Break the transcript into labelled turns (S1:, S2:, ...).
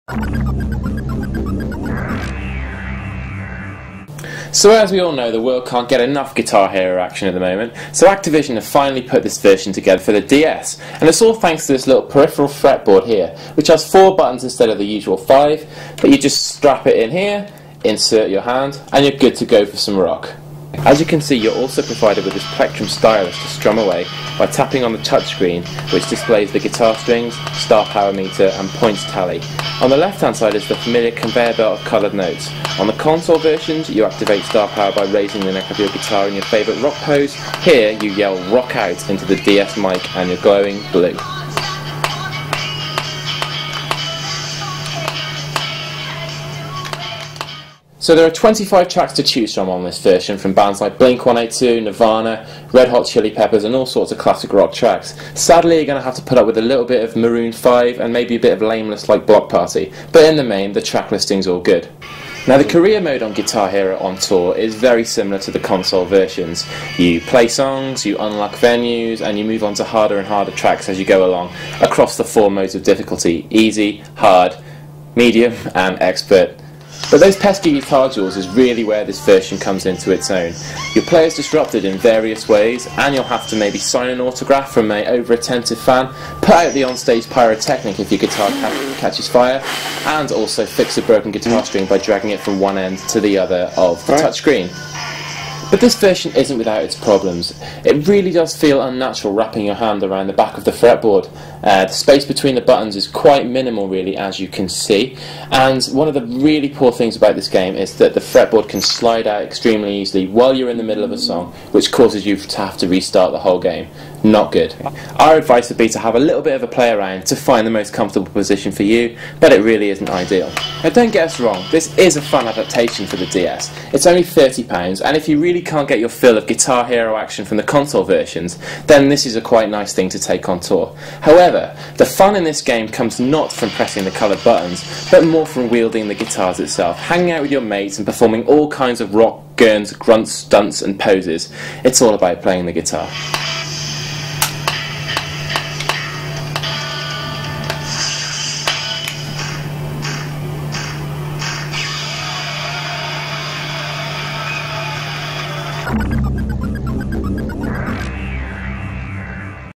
S1: So as we all know, the world can't get enough Guitar Hero action at the moment, so Activision have finally put this version together for the DS, and it's all thanks to this little peripheral fretboard here, which has 4 buttons instead of the usual 5, but you just strap it in here, insert your hand, and you're good to go for some rock. As you can see, you're also provided with this plectrum stylus to strum away by tapping on the touchscreen, which displays the guitar strings, star power meter and points tally. On the left hand side is the familiar conveyor belt of coloured notes. On the console versions, you activate star power by raising the neck of your guitar in your favourite rock pose. Here you yell rock out into the DS mic and you're glowing blue. So there are 25 tracks to choose from on this version, from bands like Blink-182, Nirvana, Red Hot Chili Peppers and all sorts of classic rock tracks. Sadly, you're going to have to put up with a little bit of Maroon 5 and maybe a bit of Lameless like Block Party, but in the main, the track listing's all good. Now the career mode on Guitar Hero on tour is very similar to the console versions. You play songs, you unlock venues, and you move on to harder and harder tracks as you go along across the 4 modes of difficulty: easy, hard, medium and expert. But those pesky guitar duels is really where this version comes into its own. Your play is disrupted in various ways, and you'll have to maybe sign an autograph from an over-attentive fan, put out the on-stage pyrotechnic if your guitar catches fire, and also fix a broken guitar string by dragging it from one end to the other of the touchscreen. But this version isn't without its problems. It really does feel unnatural wrapping your hand around the back of the fretboard. The space between the buttons is quite minimal really, as you can see, and one of the really poor things about this game is that the fretboard can slide out extremely easily while you're in the middle of a song, which causes you to have to restart the whole game. Not good. Our advice would be to have a little bit of a play around to find the most comfortable position for you, but it really isn't ideal. Now don't get us wrong, this is a fun adaptation for the DS. It's only £30, and if you really can't get your fill of Guitar Hero action from the console versions, then this is a quite nice thing to take on tour. However, the fun in this game comes not from pressing the coloured buttons, but more from wielding the guitars itself, hanging out with your mates and performing all kinds of rock, gurns, grunts, stunts and poses. It's all about playing the guitar.